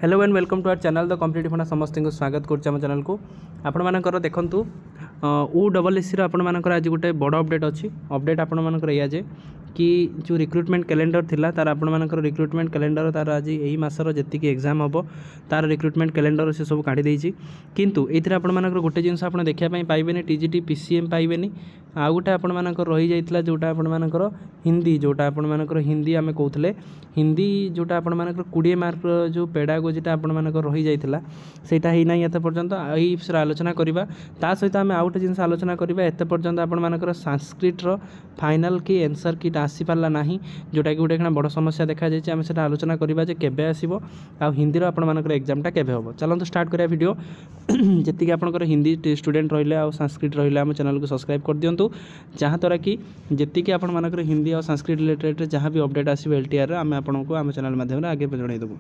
Hello and welcome to our channel the competitive funda समस्त को स्वागत करुच्चे चैनल को आपण मानकर देखंतु OSSC आपण मानकर आज गोटे बड़ अपडेट अच्छी अपडेट आपण मानकर या जे कि जो रिक्रुटमेंट कैलेंडर थिला तार आपण मानकर रिक्रुटमेंट कैलेंडर तार आज यही मासर जति एग्जाम हम तार रिक्रुटमेंट कैलेंडर से सब काढ़ी देछि किंतु एथिर आपण मानकर गोटे जिनस आपण देखिया पई पाइबेनी TGT PCM पाइबेनी आ गोटे आपण मानकर रही जाइतला जोटा आपण मानकर हिंदी जोटा आपण मानकर हिंदी आमे कहउतले हिंदी जोटा आपण मानकर 20 मार्क जो पेडागोजीटा आपण मानकर रही जाइतला सेटा ही नाही एते पर्यंत एही विषय आलोचना करिबा ता सहित आमे आउट जिनस आलोचना करिबा एते पर्यंत आपण मानकर संस्कृत रो फाइनल की आंसर की आसी पारला नाही जोटा कि गोटे बड़ समस्या देखा जाइए आम से आलोचना करवा केबे आसीबो आ हिंदी रो आपण मानकर एग्जामटा केबे होबो चलंतु स्टार्ट करिया वीडियो जति आपनकर हिंदी स्टूडेंट रहिले आ संस्कृत रहिले आम चैनल को सब्सक्राइब कर दियंतु जहाँ द्वारा कि जति आपण मानकर हिंदी और संस्कृत रिलेटेड जहाँ भी अपडेट आसीबो LTR आम आपनको आम चैनल माध्यम आगे जणाई देबु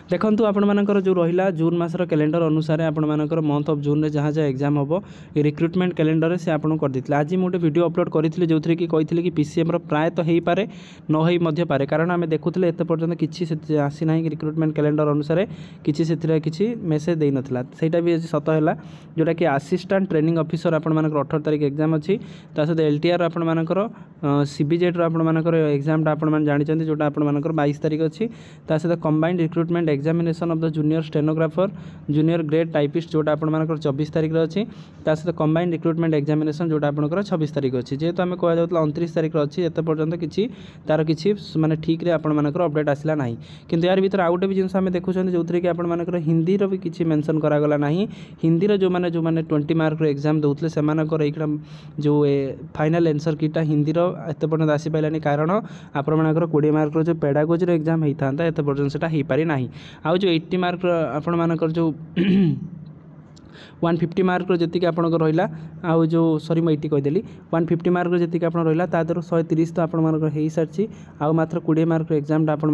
देखंतु आपण मानकर जो रहिला जून मासर कैलेंडर अनुसार आपण मानकर मंथ ऑफ जून रे जहाँ जहाँ एग्जाम हम रिक्रुटमेंट कैलेंडर से आपण कर दितले आज मोटे वीडियो अपलोड करथिले जो थरे कि कहिथिले कि PCM रो प्राय तो हेई पारे न हेई मध्य पारे कारण आमे देखुथिले एते पर्यंत किछि आसी नाही रिक्रुटमेंट कैलेंडर अनुसार किछि सेथिरा किछि मेसेज देई नथिला सेटा भी सत हैला जोटा कि असिस्टेंट ट्रेनिंग ऑफिसर आपण मानकर 18 तारिख एग्जाम अछि ता सहित LTR आपण मानकर CBJET रो आपण मानकर एग्जाम आपण मान जानि चंदी जोटा आपण मानकर 22 तारिख अछि ता सहित combined recruitment examination of the junior stenographer junior grade typist जोटा आपण मानकर 24 तारिख रे अछि ता सहित कंबाइंड रिक्रुटमेंट एग्जामिनेशन जोटा आपनकर 26 तारिख अछि जेहेतु आमे कहया जाउतला 29 तारिख रे अछि एते पर्यंत किछि तार किछि माने ठीक रे आपण मानकर अपडेट आसिला नाही किंतु यार भीतर आउट भी जिंस आमे देखुछन जोथरे कि आपण मानकर हिंदी रो भी किछि मेंशन करा गला नाही हिंदी रो जो माने 20 मार्क रो एग्जाम दउतले से मानकर एखडा जो फाइनल आंसर कीटा हिंदी रो एते पर्यंत आसी पाइलानी कारण आपण मानकर 20 मार्क रो जो पेडागोजी रो एग्जाम हेई थांता एते पर्यंत सेटा हेई पारि नाही आ जो 80 मार्क आपण मानकर जो 150 मार्क जी आप रहा आउ जो सॉरी मैं ये कहीदेली 150 मार्क जी आप रहा तादर 130 तो आप हो सारी आ मात्र 20 मार्क एग्जाम आप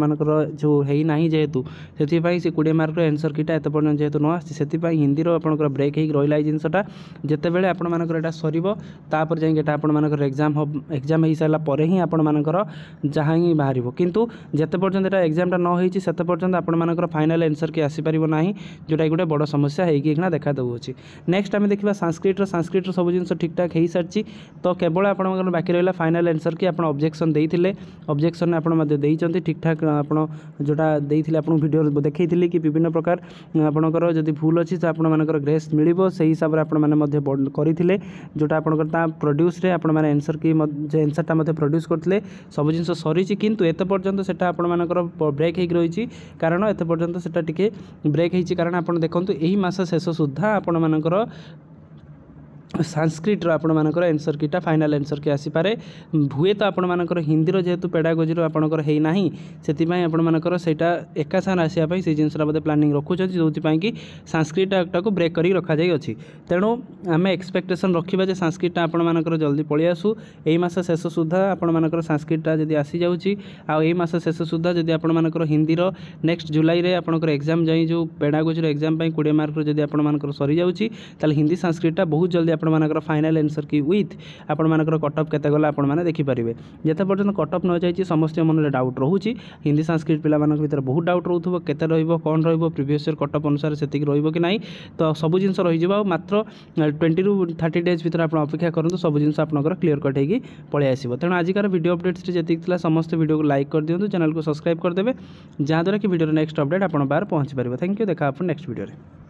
जो है जेहेतु से 20 मार्क आंसर कीटा एत पर्यटन जेहेतु न आसी हिंदी आप ब्रेक हो रहा है जिनसटा जिते बड़े आपर सरपर जापर एग्जाम एग्जाम हो सारापर ही आपर जहाँ ही बाहर किंतु जिते पर्यटन एग्जामटा न होती से पर्यटन आपर फाइनल आंसर की आसीपार ना जोटा गोटे बड़ समस्या होना देखा देउछि नेक्स्ट आम देखा संस्कृत सब जिन ठीक ठाक हो सारी तो केवल आप बाकी रहा फाइनल आंसर कि आप ऑब्जेक्शन देते ऑब्जेक्शन आपते ठीक ठाक आप जोटा देते आप वीडियो देखी कि विभिन्न प्रकार आपंकर जब भूल अच्छी तो आपर ग्रेस मिल से हिसाब से करते जोटा आप प्रोड्यूस आंसर की आंसरटा प्रोड्यूस करते सब जिन सरी किंतु एत पर्यंत से आपर ब्रेक हो रही कारण एत पर्यंत से ब्रेक होती कारण आप देखो यही मास शेष सुधा आपण मानकर संस्कृत आपण मानकर आंसर कीटा फाइनल आंसर की आसीपारे हुए तो आपण मानकर हिंदी जेहेतु पेडागोजी आपणकर है ना से आपण मानकर सेटा एका सान आसापी से जिनसा बोधे प्लानिंग रखुच्छे जो कि संस्कृतटा को ब्रेक कर रखा जाइए तेणु आम एक्सपेक्टेशन रखा जे संस्कृतटा आपण मानकर जल्दी पलि आसू यही मास शेष सुधा आपण मानकर संस्कृतटा जदि आसी जाउची आ यही मास शेष सुधा जदि आपण मानकर हिंदी नेक्स्ट जुलाई रे आपणकर एग्जाम जाई जो पेडागोजी एग्जाम 20 मार्क जदि आपण मानकर सरी जाउची ताले हिंदी संस्कृतटा बहुत जल्दी आपण मानकर फाइनल आंसर की विथ आपण मानकर कटअप केते गला आपण माने देखि परिबे जेते पर्यंत कटअप न जाई समस्त मन डाउट रहूची हिंदी संस्कृत पिला मानक भीतर बहुत डाउट रहउथबो केते रहइबो कोन रहइबो प्रीवियस ईयर कटअप अनुसार सेतिक रहइबो कि नाही तो सब जिंस रहि जिवो मात्र 20 रु 30 डेज भीतर आपण अपेक्षा करंतु सब जिंस आपनकर क्लियर कट हेगी पळे आसीबो तेणु आजिकार वीडियो अपडेट्स रे जेतिक थिला समस्त वीडियो को लाइक कर दियंतु चैनल को सब्सक्राइब कर देबे जहां द्वारा कि वीडियो नेक्स्ट अपडेट आपण बार पहुंच परिबो थैंक यू देखा आपण नेक्स्ट वीडियो रे।